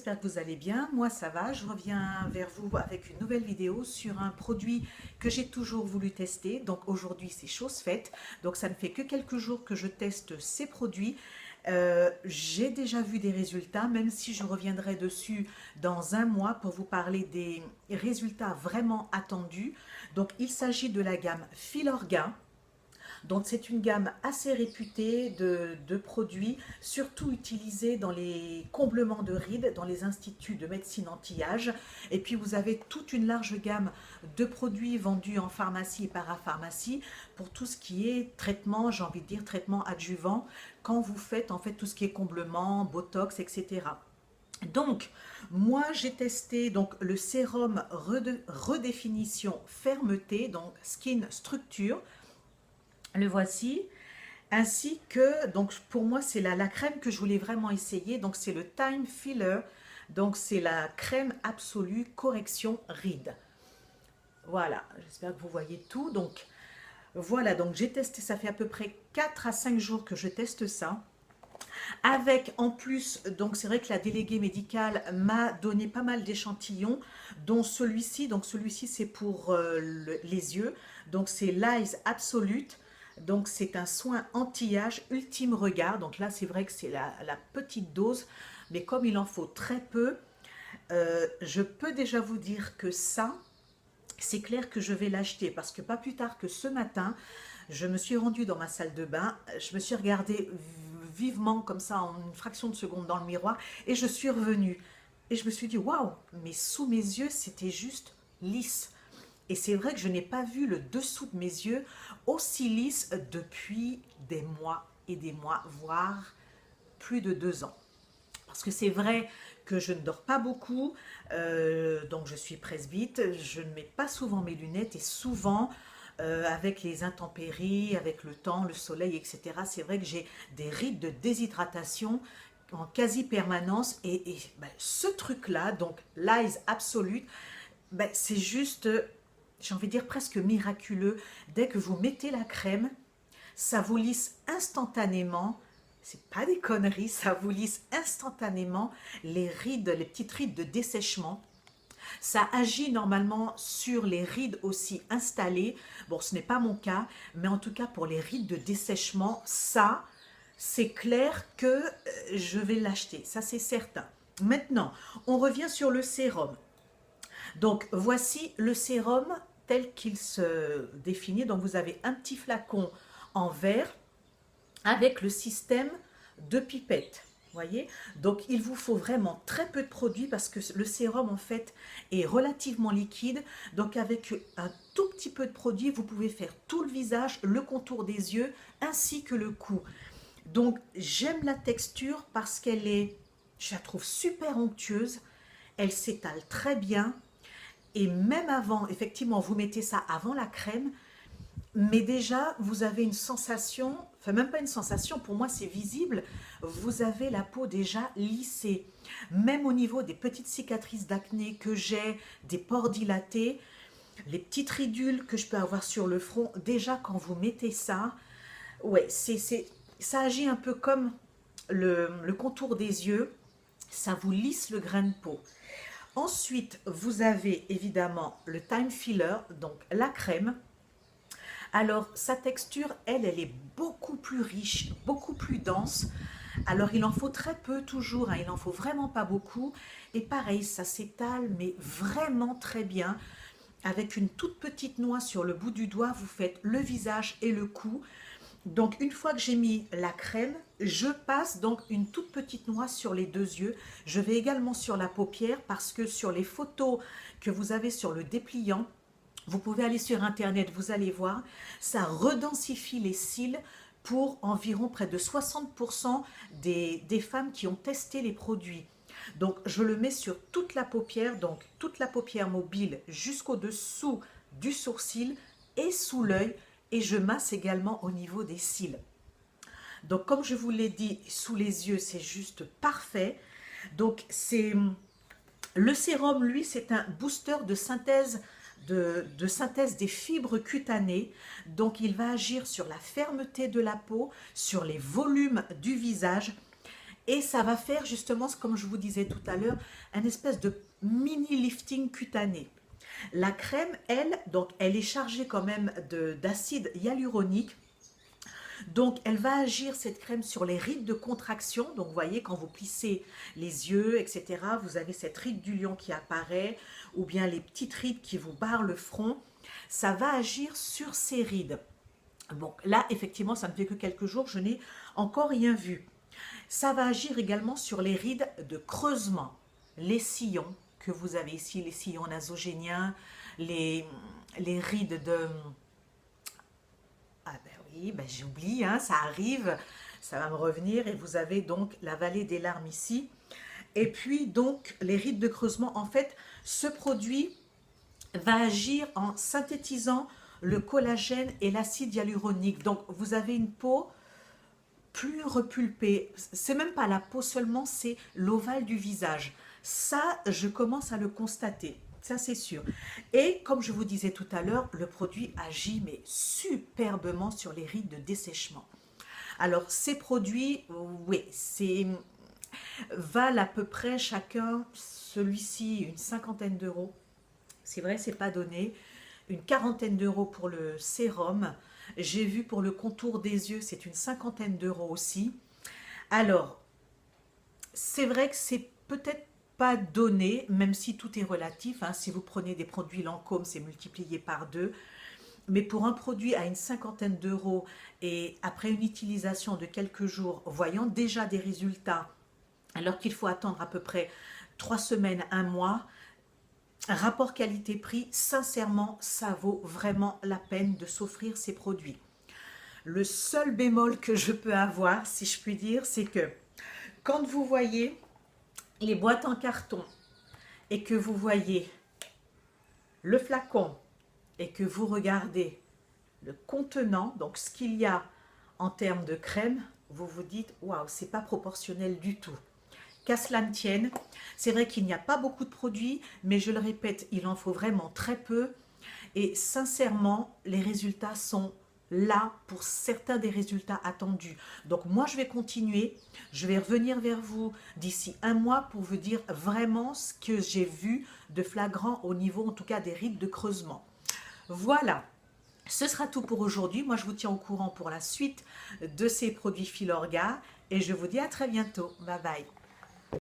j'espère que vous allez bien. Moi, ça va. Je reviens vers vous avec une nouvelle vidéo sur un produit que j'ai toujours voulu tester. Donc aujourd'hui, c'est chose faite. Donc ça ne fait que quelques jours que je teste ces produits. J'ai déjà vu des résultats, même si je reviendrai dessus dans un mois pour vous parler des résultats vraiment attendus. Donc il s'agit de la gamme Filorga. Donc c'est une gamme assez réputée de produits, surtout utilisés dans les comblements de rides, dans les instituts de médecine anti-âge. Et puis vous avez toute une large gamme de produits vendus en pharmacie et parapharmacie pour tout ce qui est traitement, j'ai envie de dire traitement adjuvant, quand vous faites en fait tout ce qui est comblement, botox, etc. Donc, moi j'ai testé donc, le sérum redéfinition fermeté, donc skin structure. Le voici, ainsi que, donc pour moi c'est la crème que je voulais vraiment essayer, donc c'est le Time Filler, donc c'est la crème absolue correction rides. Voilà, j'espère que vous voyez tout, donc voilà, donc j'ai testé, ça fait à peu près 4 à 5 jours que je teste ça. Avec en plus, donc c'est vrai que la déléguée médicale m'a donné pas mal d'échantillons, dont celui-ci, donc celui-ci c'est pour les yeux, donc c'est l'Eyes Absolute. Donc c'est un soin anti-âge ultime regard. Donc là c'est vrai que c'est la petite dose, mais comme il en faut très peu, je peux déjà vous dire que ça, c'est clair que je vais l'acheter parce que pas plus tard que ce matin, je me suis rendue dans ma salle de bain, je me suis regardée vivement comme ça en une fraction de seconde dans le miroir et je suis revenue. Et je me suis dit, waouh, mais sous mes yeux, c'était juste lisse. Et c'est vrai que je n'ai pas vu le dessous de mes yeux aussi lisse depuis des mois et des mois, voire plus de 2 ans. Parce que c'est vrai que je ne dors pas beaucoup, donc je suis presbyte, je ne mets pas souvent mes lunettes et souvent avec les intempéries, avec le temps, le soleil, etc. C'est vrai que j'ai des rides de déshydratation en quasi-permanence et ben, ce truc-là, donc l'Eyes Absolute, ben, c'est juste, j'ai envie de dire presque miraculeux. Dès que vous mettez la crème, ça vous lisse instantanément. C'est pas des conneries, ça vous lisse instantanément les rides, les petites rides de dessèchement. Ça agit normalement sur les rides aussi installées. Bon, ce n'est pas mon cas, mais en tout cas pour les rides de dessèchement, ça, c'est clair que je vais l'acheter. Ça, c'est certain. Maintenant, on revient sur le sérum. Donc, voici le sérum tel qu'il se définit. Donc, vous avez un petit flacon en verre avec le système de pipette. Voyez, donc il vous faut vraiment très peu de produits parce que le sérum en fait est relativement liquide. Donc avec un tout petit peu de produit, vous pouvez faire tout le visage, le contour des yeux ainsi que le cou. Donc j'aime la texture parce qu'elle est, je la trouve super onctueuse, elle s'étale très bien. Et même avant, effectivement, vous mettez ça avant la crème, mais déjà, vous avez une sensation, enfin même pas une sensation, pour moi c'est visible, vous avez la peau déjà lissée. Même au niveau des petites cicatrices d'acné que j'ai, des pores dilatés, les petites ridules que je peux avoir sur le front, déjà quand vous mettez ça, ouais, ça agit un peu comme le contour des yeux, ça vous lisse le grain de peau. Ensuite, vous avez évidemment le Time Filler, donc la crème. Alors, sa texture, elle est beaucoup plus riche, beaucoup plus dense. Alors, il en faut très peu toujours, hein, il n'en faut vraiment pas beaucoup. Et pareil, ça s'étale, mais vraiment très bien. Avec une toute petite noix sur le bout du doigt, vous faites le visage et le cou. Donc, une fois que j'ai mis la crème, je passe donc une toute petite noix sur les deux yeux. Je vais également sur la paupière parce que sur les photos que vous avez sur le dépliant, vous pouvez aller sur internet, vous allez voir, ça redensifie les cils pour environ près de 60% des femmes qui ont testé les produits. Donc je le mets sur toute la paupière, donc toute la paupière mobile jusqu'au dessous du sourcil et sous l'œil, et je masse également au niveau des cils. Donc comme je vous l'ai dit, sous les yeux c'est juste parfait. Donc c'est le sérum, lui, c'est un booster de synthèse synthèse des fibres cutanées. Donc il va agir sur la fermeté de la peau, sur les volumes du visage. Et ça va faire justement, comme je vous disais tout à l'heure, un espèce de mini lifting cutané. La crème, elle, donc elle est chargée quand même d'acide hyaluronique. Donc, elle va agir, cette crème, sur les rides de contraction. Donc, vous voyez, quand vous plissez les yeux, etc., vous avez cette ride du lion qui apparaît, ou bien les petites rides qui vous barrent le front. Ça va agir sur ces rides. Bon, là, effectivement, ça ne fait que quelques jours, je n'ai encore rien vu. Ça va agir également sur les rides de creusement, les sillons que vous avez ici, les sillons nasogéniens, les, les rides de... Ah ben oui, ben j'oublie, hein, ça arrive, ça va me revenir. Et vous avez donc la vallée des larmes ici. Et puis donc les rides de creusement, en fait, ce produit va agir en synthétisant le collagène et l'acide hyaluronique. Donc vous avez une peau plus repulpée. C'est même pas la peau seulement, c'est l'ovale du visage. Ça, je commence à le constater. Ça, c'est sûr. Et comme je vous disais tout à l'heure, le produit agit mais superbement sur les rides de dessèchement. Alors, ces produits, oui, valent à peu près chacun, celui-ci, une cinquantaine d'euros. C'est vrai, c'est pas donné. Une quarantaine d'euros pour le sérum. J'ai vu pour le contour des yeux, c'est une cinquantaine d'euros aussi. Alors, c'est vrai que c'est peut-être pas donné, même si tout est relatif, hein. Si vous prenez des produits Lancôme, c'est multiplié par 2. Mais pour un produit à une cinquantaine d'euros et après une utilisation de quelques jours, voyant déjà des résultats, alors qu'il faut attendre à peu près 3 semaines, un mois, rapport qualité-prix, sincèrement, ça vaut vraiment la peine de s'offrir ces produits. Le seul bémol que je peux avoir, si je puis dire, c'est que quand vous voyez les boîtes en carton et que vous voyez le flacon et que vous regardez le contenant, donc ce qu'il y a en termes de crème, vous vous dites waouh, c'est pas proportionnel du tout. Qu'à cela ne tienne, c'est vrai qu'il n'y a pas beaucoup de produits, mais je le répète, il en faut vraiment très peu. Et sincèrement, les résultats sont là pour certains des résultats attendus. Donc moi, je vais continuer. Je vais revenir vers vous d'ici un mois pour vous dire vraiment ce que j'ai vu de flagrant au niveau, en tout cas, des rides de creusement. Voilà. Ce sera tout pour aujourd'hui. Moi, je vous tiens au courant pour la suite de ces produits Filorga et je vous dis à très bientôt. Bye bye.